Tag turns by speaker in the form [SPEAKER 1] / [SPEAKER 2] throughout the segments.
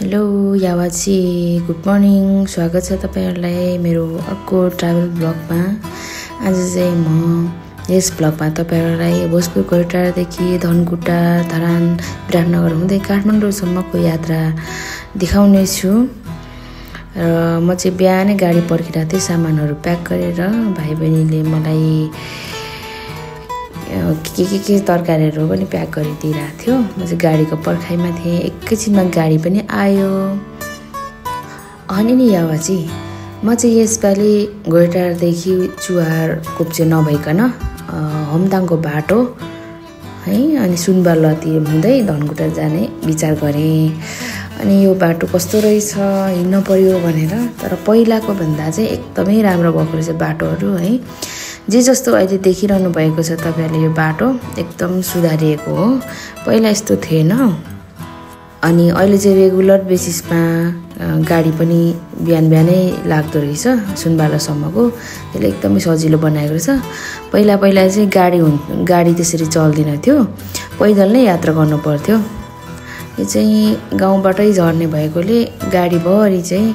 [SPEAKER 1] Hello यावाची good morning. स्वागत छ तपाईहरुलाई मेरो अर्को ट्राभल ब्लगमा। आज चाहिँ म यस ब्लगमा तपाईहरुलाई भोजपुर गोइटादेखि धनकुटा धरान विराटनगर हुँदै काठमाडौँसम्मको यात्रा देखाउने छु। र म चाहिँ बिहानै गाडी पर्खिरहेको थिएँ सामानहरु प्याक गरेर। भाइ बहिनीले मलाई के तरकारीहरु पनि प्याक गरिदिइरहेको थियो। म चाहिँ गाडीको पर्खाइमा थिएँ। एकैछिनमा गाडी पनि आयो। अनि नि यावाची म चाहिँ यसपालि गोइटादेखि चुहार कुप्चे नभइकन हमदाङको बाटो है अनि सुनबालातिर हुँदै धनकुटा जाने विचार गरे। अनि यो बाटो कस्तो रहेछ हिँड्न पर्यो भनेर। तर पहिलाको भन्दा चाहिँ एकदमै राम्रो भएको रहेछ बाटोहरु है। जे जस्तो अहिले देखिरहनु भएको छ तपाईहरुले यो बाटो एकदम सुधारिएको हो। पहिला यस्तो थिएन। अनि अहिले चाहिँ रेगुलर बेसिसमा गाडी पनि बिहानै लाग्दो रहेछ सुनबालासम्मको। त्यसले एकदमै सजिलो बनाएको रहेछ। पहिला चाहिँ गाडी त्यसरी चल्दैन थियो। पैदल नै यात्रा गर्नु पर्थ्यो। यो चाहिँ गाउँबाटै झर्ने भएकोले गाडी भरि चाहिँ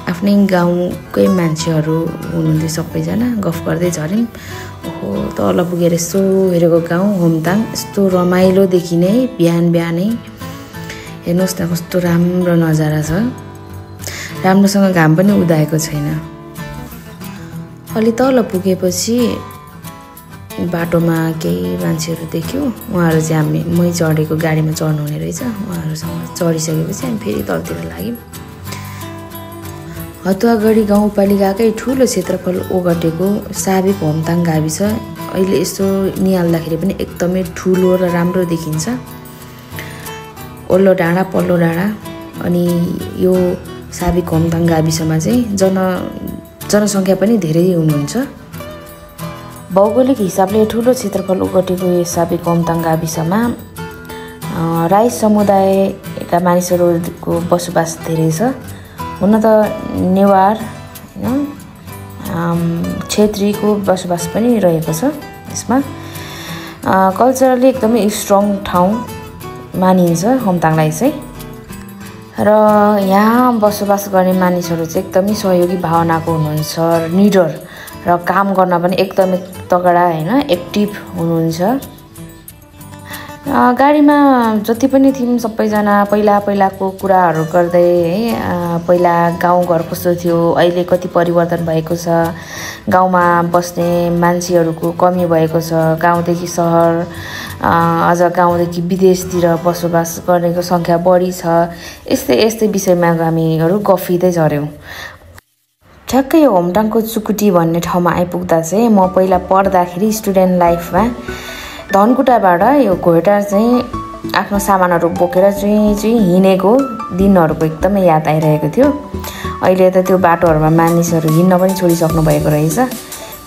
[SPEAKER 1] आफ्नै गाउँकै मान्छेहरु हुनुहुन्थ्यो। सबैजना गफ गर्दै झर्यौं। ओहो तल पुगेर यसो हेरेको गाउँ हमदाङ यस्तो रमाइलो देखिने बिहानै। हेर्नुस् न कस्तो राम्रो नजारा छ। राम्रोसँग घाम पनि उदाएको छैन। अलि तल पुगेपछि बाटोमा केही मान्छेहरु देख्यो। उहाँहरु चाहिँ मै चढेको गाडीमा चढ्नु हुने रहेछ। उहाँहरुसँग चढिसकेपछि हामी फेरि तलतिर लाग्यौं। हतुवागढी गाउँपालिकाकै ठूलो क्षेत्रफल ओगटेको साबिक हमदाङ गाविस अहिले यसो निहाल्दाखेरि पनि एकदमै ठूलो र राम्रो देखिन्छ। ओल्लो डाँडा पल्लो डाँडा। अनि यो साबिक हमदाङ गाविसमा चाहिँ जनसंख्या पनि धेरै हुनुहुन्छ। भौगोलिक हिसाबले ठूलो क्षेत्रफल ओगटेको यो साबिक हमदाङ गाविसमा राई समुदायका मानिसहरुको बसोबास धेरै छ। हुन त नेवार क्षेत्रीको बसोबास पनि रहेको छ यसमा। कल्चरली एकदमै स्ट्रङ ठाउँ मानिन्छ हमदाङलाई चाहिँ। र यहाँ बसोबास गर्ने मानिसहरु चाहिँ एकदमै सहयोगी भावनाको हुनुहुन्छ। निडर र काम गर्न पनि एकदमै तगडा हैन एक्टिभ हुनुहुन्छ। गाडीमा जति पनि थियौं सबैजना पहिलाको कुराहरु गर्दै है। पहिला गाउँघर कस्तो थियो अहिले कति परिवर्तन भएको छ। गाउँमा बस्ने मान्छेहरुको कमी भएको छ। गाउँदेखि शहर अझ गाउँदेखि विदेशतिर बसोबास गर्नेको संख्या बढी छ। यस्तै विषयमा हामीहरु गफिदै झर्यौं। ठ्याक्कै हमदाङको चुकुटी भन्ने ठाउँमा आइपुग्दा चाहिँ म पहिला पढ्दाखेरि स्टुडेन्ट लाइफमा धनकुटाबाट यो गोइटा चाहिँ आफ्नो सामानहरु बोकेर चाहिँ हिँडेको दिनहरुको एकदमै याद आइरहेको थियो। अहिले त त्यो बाटोहरुमा मानिसहरु हिँड्न पनि छोडिसक्नु भएको रहेछ।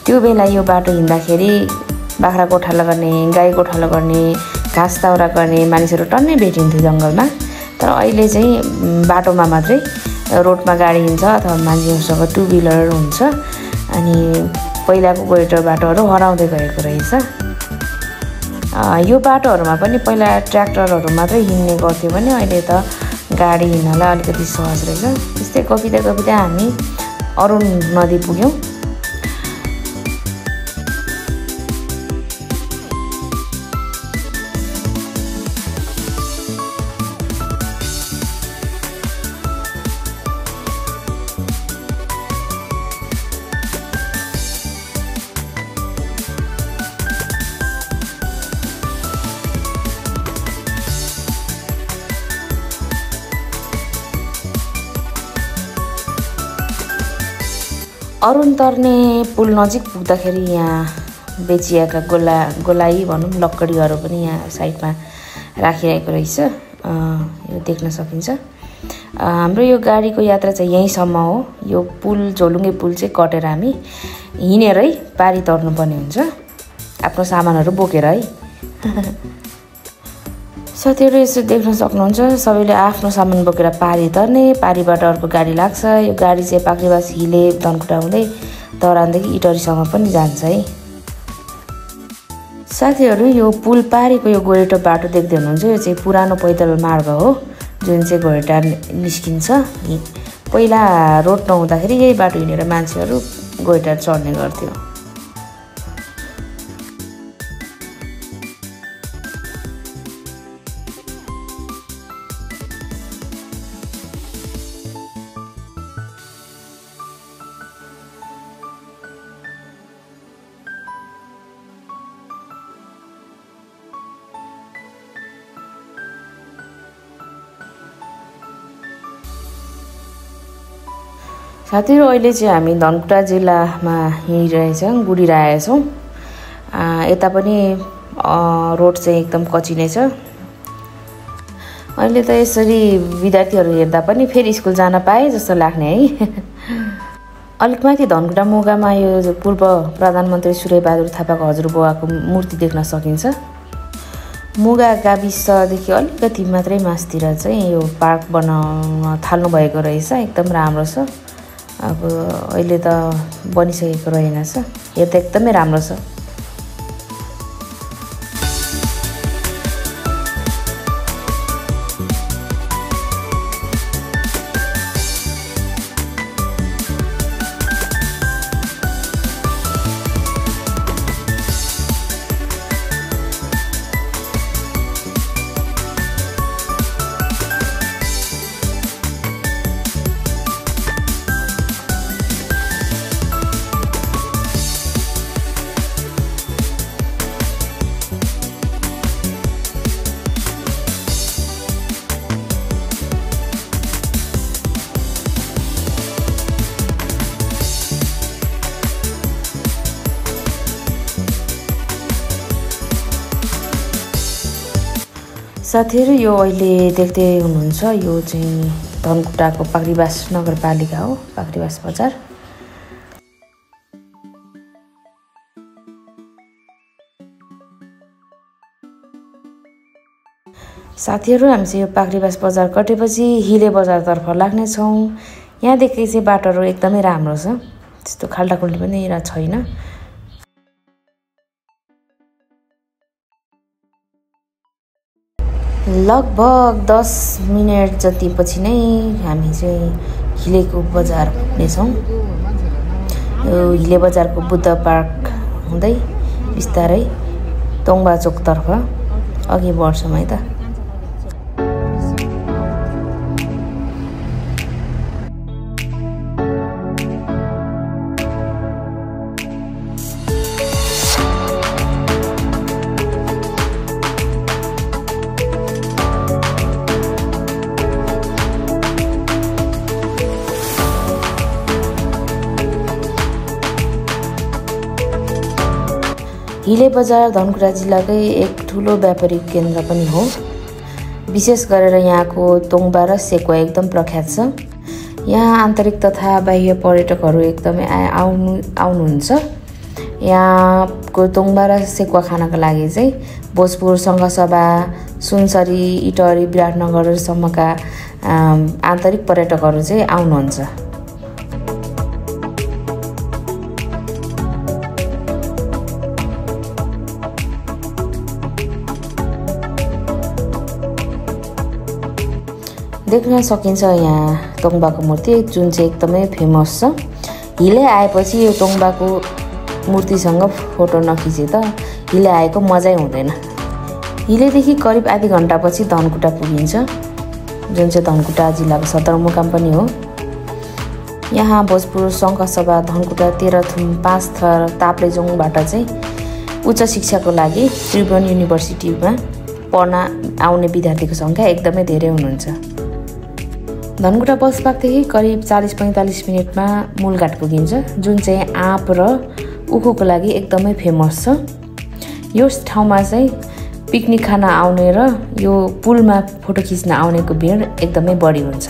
[SPEAKER 1] त्यो बेला यो बाटो हिँड्दाखेरि बाख्रा गोठाला गर्ने गाई गोठाला गर्ने घाँस दाउरा गर्ने मानिसहरु टन्नै भेटिन्थ्यो जंगलमा। तर अहिले चाहिँ बाटोमा मात्रै रोडमा गाडी हिँड्छ अथवा मान्छेहरुसँग टु व्हीलर हुन्छ। अनि पहिलाको गोइटा बाटोहरु हराउँदै गएको रहेछ। यो बाटोहरुमा पनि पहिला ट्र्याक्टरहरु मात्रै हिँड्ने गर्थ्यो भने अहिले त गाडी हिँड्नलाई अलिकति सहज रहेछ। त्यस्तै गफिँदै हामी अरुण नदी पुग्यौं। अरुण तर्ने पुल नजिक पुग्दाखेरि यहाँ बेचिएका गोलाई भनौं लक्कडीहरु पनि यहाँ साइडमा राखिरहेको रहेछ। यो देख्न सकिन्छ। हाम्रो यो गाडीको यात्रा चाहिँ यहीसम्म हो। यो पुल झोलुङ्गे पुल चाहिँ कटेर हामी हिँडेरै पारी तर्नुपर्ने हुन्छ आफ्नो सामानहरु बोकेर है। साथीहरु यसो देख्न सक्नुहुन्छ सबैले आफ्नो सामान बोकेर पारी तर्ने। पारीबाट अर्को गाडी लाग्छ। यो गाडी चाहिँ पाक्रीबास हिले धनकुटा हुँदै धरानदेखि इटरीसम्म पनि जान्छ है। साथीहरु यो पुल पारीको यो गोरेटो बाटो देख्दै हुनुहुन्छ यो चाहिँ पुरानो पैदल मार्ग हो। जुन चाहिँ घोइटा निस्किन्छ। पहिला रोड नहुँदाखेरि यही बाटो हिँडेर मान्छेहरू घोइटा चढ्ने गर्थ्यो। साथीहरु अहिले चाहिँ हामी धनकुटा जिल्लामा हिँडिरहेछौँ, गुडिरहेछौँ। यता पनि रोड चाहिँ एकदम कच्ची नै छ। अहिले त यसरी विद्यार्थीहरू हेर्दा पनि फेरि स्कुल जान पाए जस्तो लाग्ने है। अलिक माथि धनकुटा मुगामा यो पूर्व प्रधानमन्त्री सूर्यबहादुर थापाको हजुरबुवाको मूर्ति देख्न सकिन्छ। मुगा गाविसदेखि अलिकति मात्रै मासतिर चाहिँ यो पार्क बनाउन थाल्नु भएको रहेछ। एकदम राम्रो छ। अब अहिले त बनिसकेको रहेनछ, हेर्दा एकदमै राम्रो छ। साथीहरु यो अहिले देख्दै हुनुहुन्छ यो चाहिँ धनकुटाको पाक्रीबास नगरपालिका हो, पाक्रीबास बजार। साथीहरु हामी चाहिँ यो पाक्रीबास बजार कटेपछि हिले बजारतर्फ लाग्ने छौं। यहाँदेखि चाहिँ बाटोहरु एकदमै राम्रो छ, त्यस्तो खाल्डाखुल्डी पनि छैन। लगभग 10 मिनेट जति पछि नै हामी चाहिँ हिलेको बजार पुग्नेछौँ। यो हिले बजारको बुद्ध पार्क हुँदै बिस्तारै तोङबा चोकतर्फ अघि बढ्छौँ है त। हिले बजार धनकुटा जिल्लाकै एक ठुलो व्यापारिक केन्द्र पनि हो। विशेष गरेर यहाँको तोङबा र सेकुवा एकदम प्रख्यात छ। यहाँ आन्तरिक तथा बाह्य पर्यटकहरू एकदमै आउनुहुन्छ। यहाँको तोङबा र सेकुवा खानको लागि चाहिँ भोजपुर सङ्घसभा, सुनसरी, इटहरी, विराटनगरसम्मका आन्तरिक पर्यटकहरू चाहिँ आउनुहुन्छ। देख्न सकिन्छ यहाँ तोङबाको मूर्ति जुन चाहिँ एकदमै फेमस छ। हिले आएपछि यो तोङबाको मूर्तिसँग फोटो नखिचे त हिले आएको मजै हुँदैन। हिलेदेखि करिब आधी घण्टापछि धनकुटा पुगिन्छ, जुन चाहिँ धनकुटा जिल्लाको सदरमुकाम पनि हो। यहाँ भोजपुर सङ्घसभा, धनकुटा, तेह्रथुम, पाँचथर, ताप्लेजुङबाट चाहिँ उच्च शिक्षाको लागि त्रिभुवन युनिभर्सिटीमा पढ्न आउने विद्यार्थीको सङ्ख्या एकदमै धेरै हुनुहुन्छ। धनकुटा बस पार्कदेखि करिब 40-45 मिनटमा मूलघाट पुगिन्छ, जुन चाहिँ आँप र उखुको लागि एकदमै फेमस छ। यो ठाउँमा चाहिँ पिकनिक खान आउने र यो पुलमा फोटो खिच्न आउनेको भिड एकदमै बढी हुन्छ।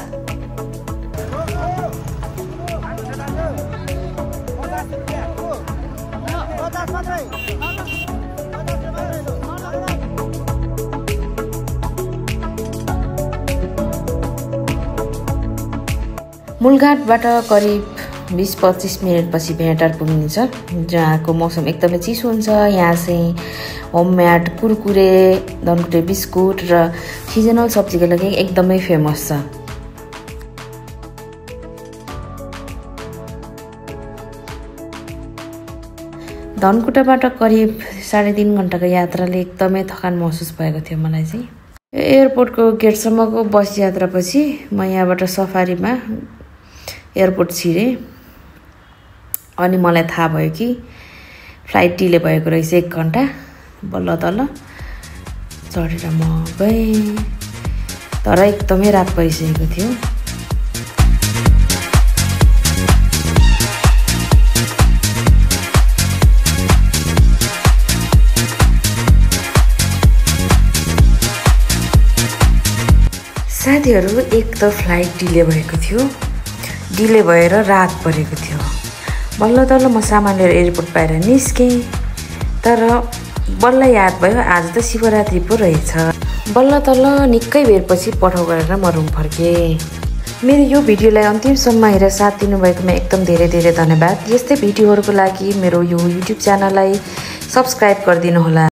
[SPEAKER 1] मूलघाटबाट करिब 20-25 मिनटपछि भेटार पुग्नेछ, जहाँको मौसम एकदमै चिसो हुन्छ। यहाँ चाहिँ होममेड कुरकुरे, धनकुटे बिस्कुट र सिजनल सब्जीको लागि एकदमै फेमस छ। धनकुटाबाट करिब 3.5 घण्टाको यात्राले एकदमै थकान महसुस भएको थियो मलाई चाहिँ। एयरपोर्टको गेटसम्मको बस यात्रापछि म यहाँबाट सफारीमा एयरपोर्ट छिरेँ अनि मलाई थाहा भयो कि फ्लाइट डिले भएको रहेछ 1 घण्टा। बल्ल तल चढेर म गएँ, तर एकदमै रात परिसकेको थियो। साथीहरू, एक त फ्लाइट डिले भएको थियो, डिले भएर रात परेको थियो। बल्ल तल्ल म सामान लिएर एयरपोर्ट बाहिर निस्केँ, तर बल्ल याद भयो आज त शिवरात्रि पो रहेछ। बल्ल तल्ल निकै बेरपछि पठाउ गरेर म रुम फर्केँ। मेरो यो भिडियोलाई अन्तिमसम्म हेरेर साथ दिनुभएकोमा एकदम धेरै धेरै धन्यवाद। यस्तै भिडियोहरूको लागि मेरो यो युट्युब च्यानललाई सब्स्क्राइब गरिदिनु होला।